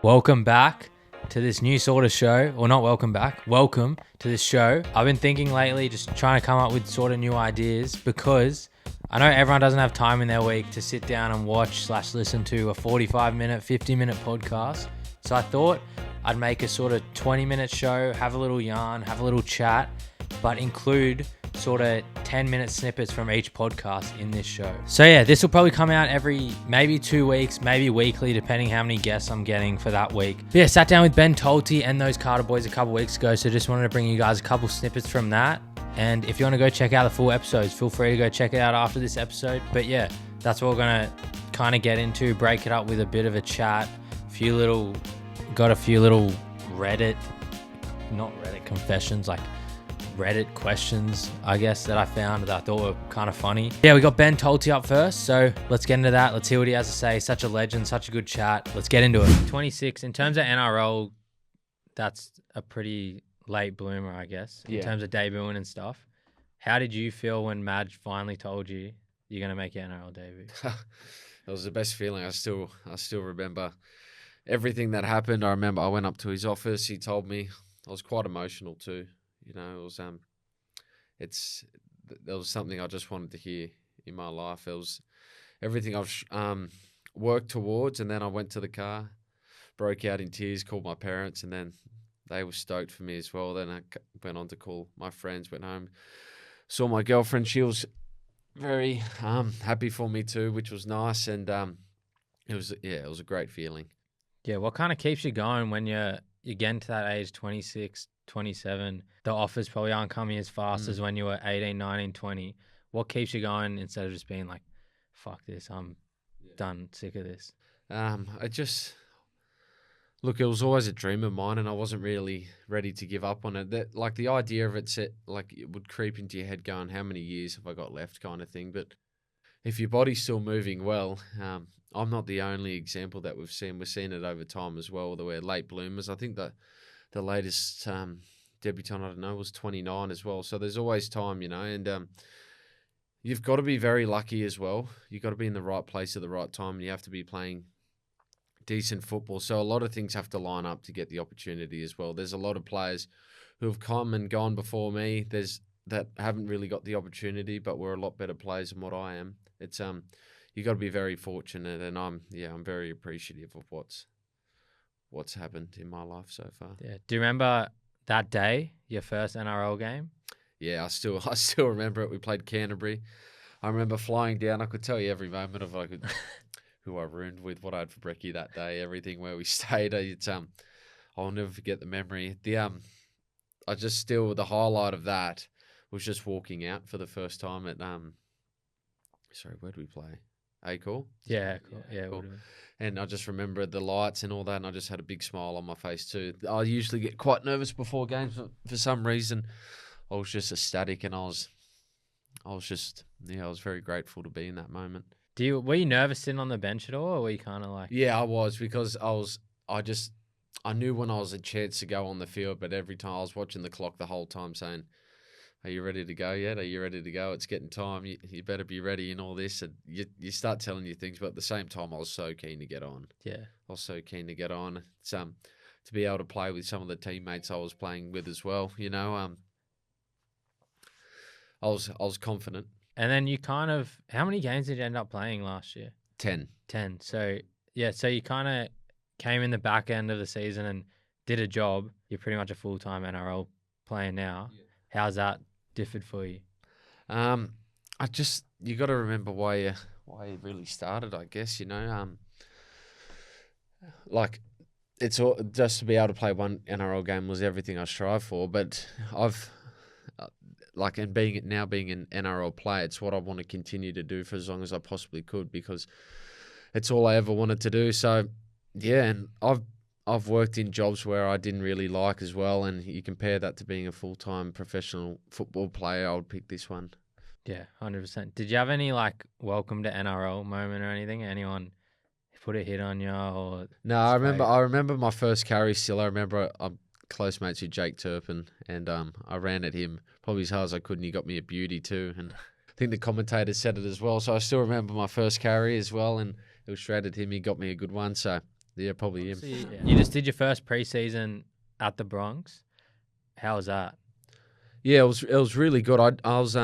Welcome back to this new sort of show, or not welcome back, welcome to this show. I've been thinking lately, just trying to come up with sort of new ideas because I know everyone doesn't have time in their week to sit down and watch/listen to a 45-minute, 50-minute podcast. So I thought I'd make a sort of 20-minute show, have a little yarn, have a little chat, but include sort of 10-minute snippets from each podcast in this show. So yeah, this will probably come out every maybe 2 weeks, maybe weekly, depending how many guests I'm getting for that week. But yeah, sat down with Ben Talty and ThoseCarterBoys a couple weeks ago, so just wanted to bring you guys a couple snippets from that. And if you want to go check out the full episodes, feel free to go check it out after this episode. But yeah, that's what we're going to kind of get into, break it up with a bit of a chat, got a few little not Reddit confessions, like Reddit questions, I guess, that I found that I thought were kind of funny. Yeah, we got Ben Talty up first, so let's get into that. Let's hear what he has to say. Such a legend, such a good chat. Let's get into it. 26, in terms of NRL, that's a pretty late bloomer, I guess, in terms of debuting and stuff. How did you feel when Madge finally told you you're going to make your NRL debut? It was the best feeling. I still remember everything that happened. I remember I went up to his office. He told me. I was quite emotional too. You know, it was there was something I just wanted to hear in my life. It was everything I've worked towards, and then I went to the car, broke out in tears, called my parents, and then they were stoked for me as well. Then I went on to call my friends, went home, saw my girlfriend. She was very happy for me too, which was nice, and it was a great feeling. Yeah, what kind of keeps you going when you're getting to that age, 26, 27, the offers probably aren't coming as fast as when you were 18, 19, 20. What keeps you going instead of just being like, fuck this, I'm done, sick of this? Look, it was always a dream of mine, and I wasn't really ready to give up on it. Like the idea of it, it would creep into your head going, how many years have I got left kind of thing. But if your body's still moving well, I'm not the only example that we've seen. We've seen it over time as well, that we're late bloomers. I think that the latest debutant, I don't know, was 29 as well. So there's always time, you know, and you've got to be very lucky as well. You've got to be in the right place at the right time, and you have to be playing decent football. So a lot of things have to line up to get the opportunity as well. There's a lot of players who have come and gone before me. That haven't really got the opportunity, but we're a lot better players than what I am. It's you got to be very fortunate, and I'm very appreciative of what's happened in my life so far. Yeah. Do you remember that day, your first NRL game? Yeah, I still remember it. We played Canterbury. I remember flying down. I could tell you every moment of who I roomed with, what I had for brekkie that day, everything, where we stayed. I'll never forget the memory. The highlight of that was just walking out for the first time at where did we play? Acor? Yeah, cool. Yeah, cool. And I just remember the lights and all that, and I just had a big smile on my face too. I usually get quite nervous before games, but for some reason I was just ecstatic, and I was very grateful to be in that moment. Were you nervous sitting on the bench at all, or were you kind of like... Yeah, I was, because I knew when I was a chance to go on the field, but every time I was watching the clock the whole time saying, are you ready to go yet? Are you ready to go? It's getting time. You better be ready and all this. And you start telling you things, but at the same time, I was so keen to get on. Yeah. I was so keen to get on. It's, to be able to play with some of the teammates I was playing with as well, you know. I was confident. And then you how many games did you end up playing last year? 10. 10. So, yeah, so you kind of came in the back end of the season and did a job. You're pretty much a full-time NRL player now. Yeah. How's that differed for you? You got to remember why you really started, I guess, you know. Like, it's all, just to be able to play one NRL game was everything I strive for, but I've... being an NRL player, it's what I want to continue to do for as long as I possibly could, because it's all I ever wanted to do. So, yeah, and I've worked in jobs where I didn't really like as well, and you compare that to being a full-time professional football player, I would pick this one. Yeah, 100%. Did you have any, welcome to NRL moment or anything? Anyone put a hit on you? Or no, I remember my first carry still. I remember I'm close mates with Jake Turpin, and I ran at him probably as hard as I could, and he got me a beauty too. And I think the commentator said it as well. So I still remember my first carry as well, and it was straight at him. He got me a good one. So Yeah, probably him. So you just did your first preseason at the Bronx. How was that? Yeah, it was really good. I was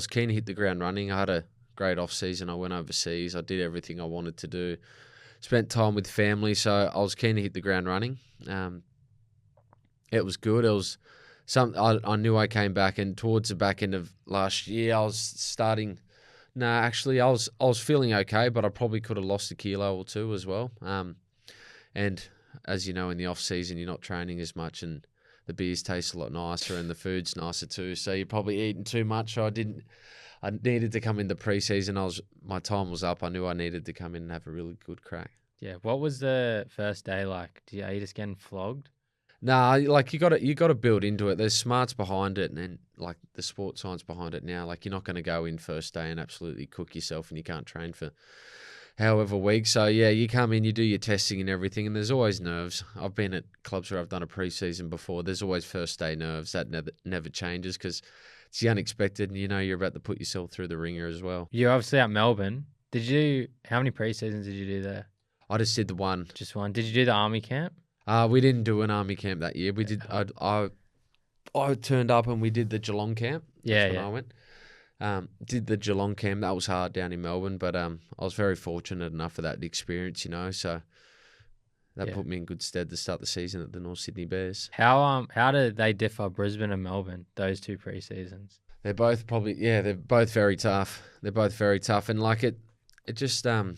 keen to hit the ground running. I had a great off season. I went overseas. I did everything I wanted to do. Spent time with family, so I was keen to hit the ground running. It was good. It was I knew I came back, and towards the back end of last year, I was starting. No, actually, I was feeling okay, but I probably could have lost a kilo or two as well. And as you know, in the off season, you're not training as much, and the beers taste a lot nicer, and the food's nicer too. So you're probably eating too much. So I needed to come in the preseason. My time was up. I knew I needed to come in and have a really good crack. Yeah. What was the first day like? Are you just getting flogged? Nah, like you got to build into it. There's smarts behind it, and like the sports science behind it now. Like you're not going to go in first day and absolutely cook yourself, and you can't train for however weeks. So yeah, you come in, you do your testing and everything, and there's always nerves. I've been at clubs where I've done a preseason before. There's always first day nerves. That never changes because it's the unexpected, and you know you're about to put yourself through the ringer as well. You're obviously at Melbourne. How many preseasons did you do there? I just did the one. Just one. Did you do the army camp? We didn't do an army camp that year. We did. I turned up and we did the Geelong camp. That's when I went. Did the Geelong camp. That was hard down in Melbourne, but I was very fortunate enough for that experience, you know. So that put me in good stead to start the season at the North Sydney Bears. How do they differ, Brisbane and Melbourne? Those two pre-seasons. They're both they're both very tough. They're both very tough, and like it just it's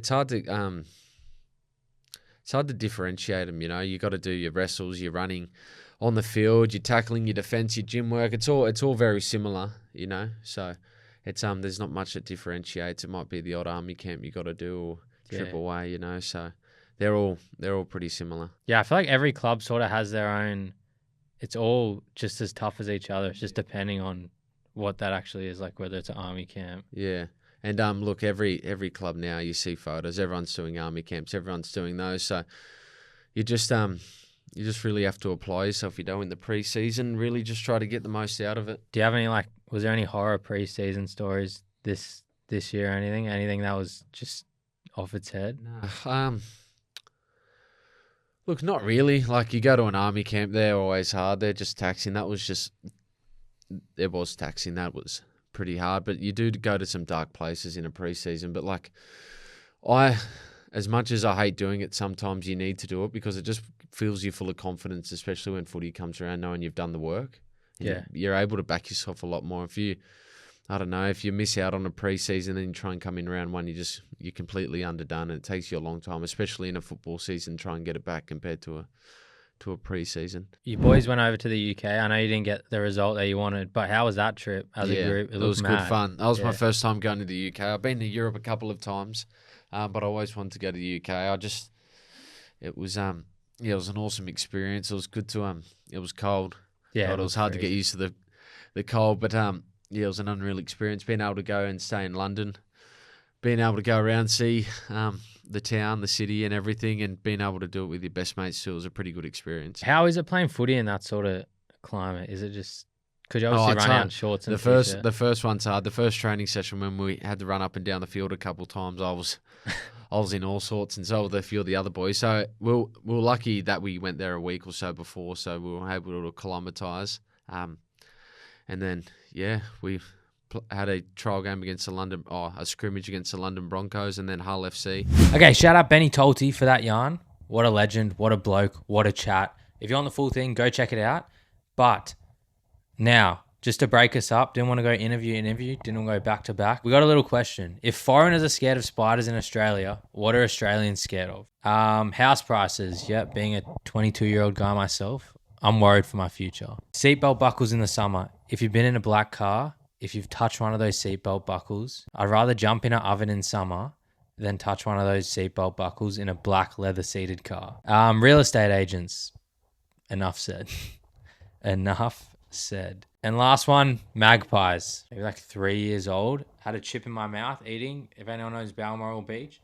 hard to It's hard to differentiate them, you know. You got to do your wrestles, your running on the field, your tackling, your defense, your gym work. It's all very similar, you know. So it's there's not much that differentiates. It might be the odd army camp you got to do or trip away, you know. So they're all pretty similar. Yeah, I feel like every club sort of has their own. It's all just as tough as each other. It's just depending on what that actually is, like whether it's an army camp. Yeah. And look, every club now you see photos. Everyone's doing army camps. Everyone's doing those. So you just really have to apply yourself. You know, in the preseason, really just try to get the most out of it. Do you have any was there any horror preseason stories this year or anything? Anything that was just off its head? No. Look, not really. Like you go to an army camp, they're always hard. They're just taxing. It was taxing. That was pretty hard, but you do go to some dark places in a preseason. But like as much as I hate doing it, sometimes you need to do it because it just fills you full of confidence, especially when footy comes around knowing you've done the work. Yeah. You're able to back yourself a lot more. If you miss out on a preseason and you try and come in round one, you're completely underdone, and it takes you a long time, especially in a football season, try and get it back compared to a preseason. You boys went over to the UK. I know you didn't get the result that you wanted, but how was that trip as a group? It was good fun. That was my first time going to the UK. I've been to Europe a couple of times, but I always wanted to go to the UK. It was an awesome experience. It was good to it was cold. Yeah, it was hard to get used to the cold, but it was an unreal experience. Being able to go and stay in London, being able to go around, see the town, the city and everything, and being able to do it with your best mates too was a pretty good experience. How is it playing footy in that sort of climate? Is it just because you obviously run out in shorts and the first one's hard. The first training session when we had to run up and down the field a couple of times, I was in all sorts, and so were a few of the other boys. So we were lucky that we went there a week or so before, so we were able to acclimatise. And then we had a trial game against a scrimmage against the London Broncos, and then Hull FC. Okay, shout out Benny Talty for that yarn. What a legend, what a bloke, what a chat. If you want the full thing, go check it out. But now, just to break us up, didn't want to go interview, didn't want to go back to back. We got a little question. If foreigners are scared of spiders in Australia, what are Australians scared of? House prices. Yep, being a 22-year-old guy myself, I'm worried for my future. Seatbelt buckles in the summer. If you've been in a black car, if you've touched one of those seatbelt buckles, I'd rather jump in an oven in summer than touch one of those seatbelt buckles in a black leather-seated car. Real estate agents. Enough said. Enough said. And last one, magpies. Maybe like 3 years old. Had a chip in my mouth eating, if anyone knows Balmoral Beach,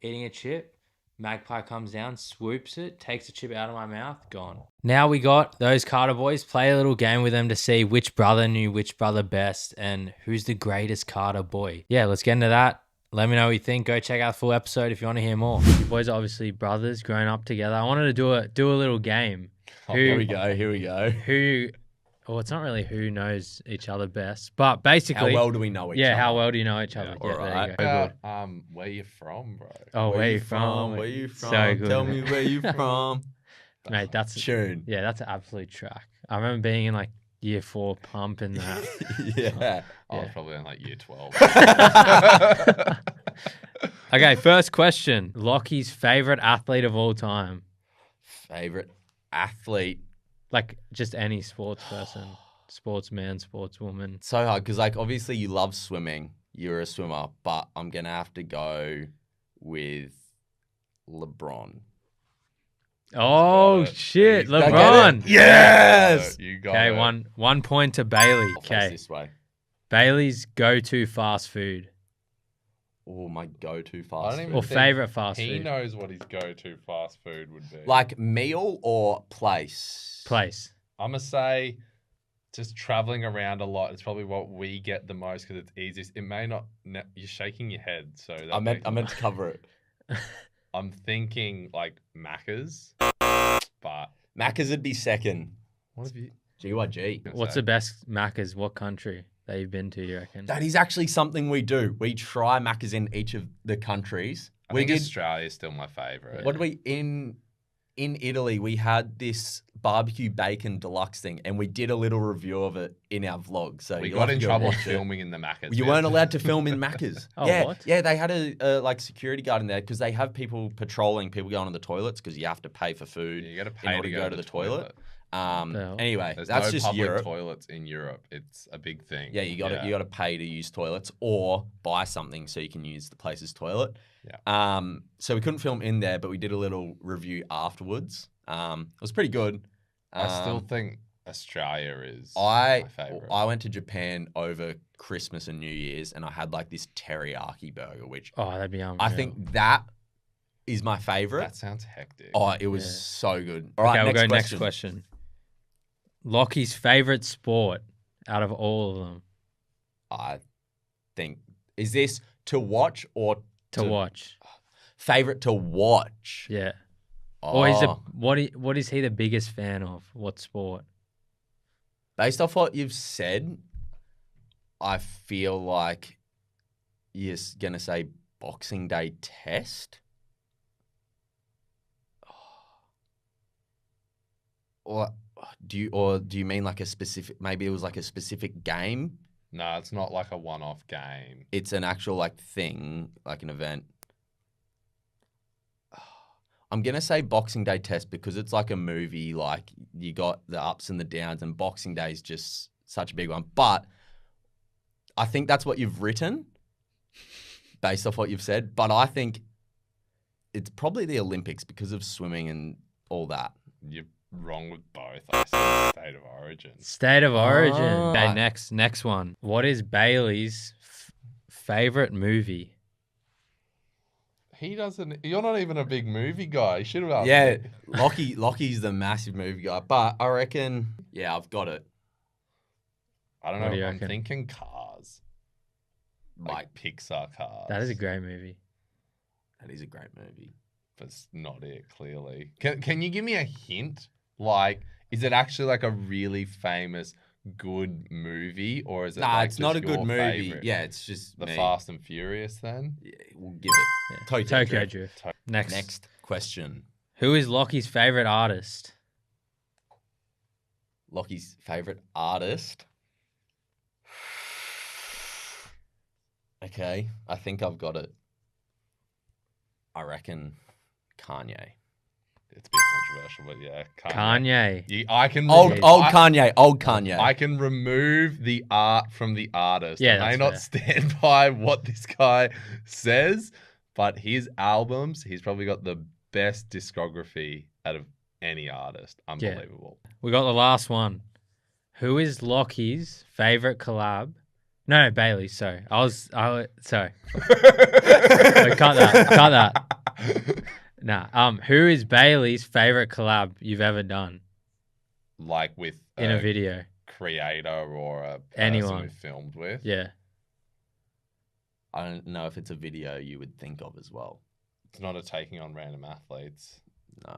eating a chip. Magpie comes down, swoops it, takes the chip out of my mouth, gone. Now we got those Carter boys. Play a little game with them to see which brother knew which brother best and who's the greatest Carter boy. Yeah, let's get into that. Let me know what you think. Go check out the full episode if you want to hear more. You boys are obviously brothers growing up together. I wanted to do a little game. Here we go. Who? Well, it's not really who knows each other best, but basically, How well do we know each other? yeah, how well do you know each other? Yeah, Yeah, there alright. you go. Good. Where you from, bro? Oh, where you from? Where you from? So good. Tell me where you from. Mate, that's Tune. yeah, that's an absolute track. I remember being in like year 4 pump and that. Yeah. I was probably in like year 12. Okay, first question. Lachie's favorite athlete of all time. Favorite athlete. Like just any sports person, sportsman, sportswoman. So hard because, like, obviously you love swimming. You're a swimmer, but I'm gonna have to go with LeBron. Oh it. shit, He's got it. LeBron. Yes. You got Okay, it. one point to Bailey. I'll face Okay, this way. Bailey's go-to fast food Oh, my go-to I fast don't food. even or think favorite fast He food knows what his go-to fast food would be. Like meal or place? place. I'm gonna say, just traveling around a lot. It's probably what we get the most because it's easiest. It may not. You're shaking your head, so that I meant makes- to cover it. I'm thinking like Macca's, but Macca's would be second. what have you? GYG. What's the best Macca's? What country that you've been to? You reckon? That is actually something we do. We try Macca's in each of the countries. I We think did. Australia is still my favorite. What did we in Italy? We had this barbecue bacon deluxe thing, and we did a little review of it in our vlog. So We you'll got have in to go trouble watch it. filming in the Macca's. You bit. weren't allowed to film in Macca's. Oh, yeah, what? yeah, they had a like security guard in there because they have people patrolling people going to the toilets because you have to pay for food Yeah, you got to in pay order to go to the toilet. hell? Anyway, There's that's no just public Europe. toilets in Europe. It's a big thing. Yeah, you got to pay to use toilets or buy something so you can use the place's toilet. Yeah. So we couldn't film in there, but we did a little review afterwards. It was pretty good. I still think Australia is I my favorite. went to Japan over Christmas and New Year's, and I had like this teriyaki burger, which Oh, that'd be unreal. I think that is my favorite. That sounds hectic. Oh, it was Yeah. so good. Okay, All right, we'll next go question. next question. Lockie's favorite sport out of all of them I think is this to watch or to watch. favorite to watch? Yeah. Or is it Oh, what is he the biggest fan of? What sport? based off what you've said, I feel like you're gonna say Boxing Day test. Or do you mean like a specific? Maybe it was like a specific game. No, it's not like a one-off game. It's an actual like thing, like an event. I'm gonna say Boxing Day test because it's like a movie. Like you got the ups and the downs, and Boxing Day is just such a big one. But I think that's what you've written, based off what you've said. But I think it's probably the Olympics because of swimming and all that. You're wrong with both. I said state of origin. State of origin. Oh. Okay, next one. What is Bailey's favorite movie? He doesn't. You're not even a big movie guy. You should have asked. Yeah, me. Lockie's the massive movie guy. But I reckon, yeah, I've got it. I don't What do know. you I'm reckon? thinking Cars, like Pixar Cars. That is a great movie. That is a great movie. But it's not it. Clearly, can you give me a hint? Like, is it actually like a really famous good movie, or is it? Nah, like it's not a just good your movie. favorite? Yeah, it's just The me. Fast and Furious. Then Yeah, we'll give it. Yeah. Tokyo Tokyo Drift. Drift. Next. Next question. Who is Lockie's favorite artist? Lockie's favorite artist. Okay, I think I've got it. I reckon Kanye. it's a bit controversial, but yeah, Kanye. I can Old I- Kanye. I can remove the art from the artist. Yeah, I may that's not stand by what this guy says, but his albums, he's probably got the best discography out of any artist. Unbelievable. We got the last one. Who is Lockie's favorite collab? No, Bailey. Sorry, sorry. Cut that. Nah. Who is Bailey's favorite collab you've ever done Like with in a video? creator or a person Anyone. we filmed with. Yeah. I don't know if it's a video you would think of as well. It's not a taking on random athletes. No.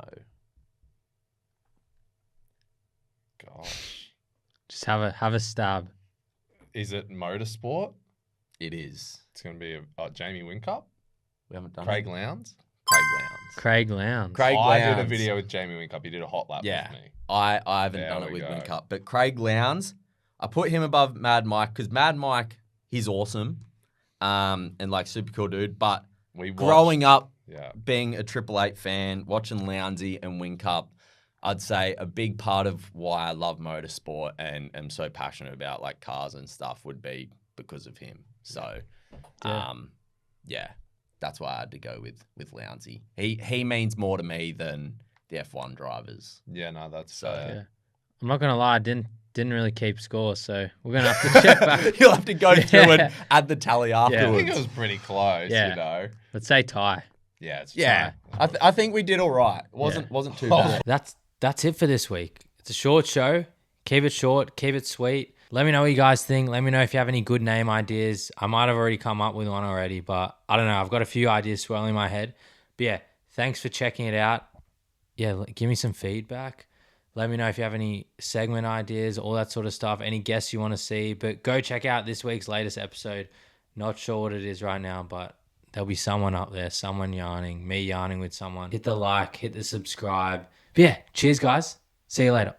Gosh. Just have a stab. Is it motorsport? It is. It's going to be Jamie Whincup? We haven't done Craig it. Lowndes? Craig Lowndes. Craig Lowndes. Craig I did a Lowndes. video with Jamie Whincup. He did a hot lap Yeah. with me. I haven't There done it we with go. Whincup, but Craig Lowndes, I put him above Mad Mike because Mad Mike, he's awesome, and like super cool dude. But We watched, growing up, Yeah. being a Triple Eight fan, watching Lowndesy and Whincup, I'd say a big part of why I love motorsport and am so passionate about like cars and stuff would be because of him. So, yeah, that's why I had to go with Lowndesy. He means more to me than the F1 drivers. Yeah, no, that's So, Yeah. I'm not gonna lie, I didn't really keep score, so we're gonna have to check back. You'll have to go through Yeah. and add the tally I afterwards. think it was pretty close, Yeah. you know. Let's say tie. Yeah, it's Yeah, fine. I think we did all right. Wasn't too bad. That's it for this week. It's a short show. Keep it short, keep it sweet. Let me know what you guys think. Let me know if you have any good name ideas. I might have already come up with one already, but I don't know. I've got a few ideas swirling in my head. But yeah, thanks for checking it out. Yeah, give me some feedback. Let me know if you have any segment ideas, all that sort of stuff, any guests you want to see. But go check out this week's latest episode. Not sure what it is right now, but there'll be someone up there, someone yarning, me yarning with someone. Hit the like, hit the subscribe. But yeah, cheers, guys. See you later.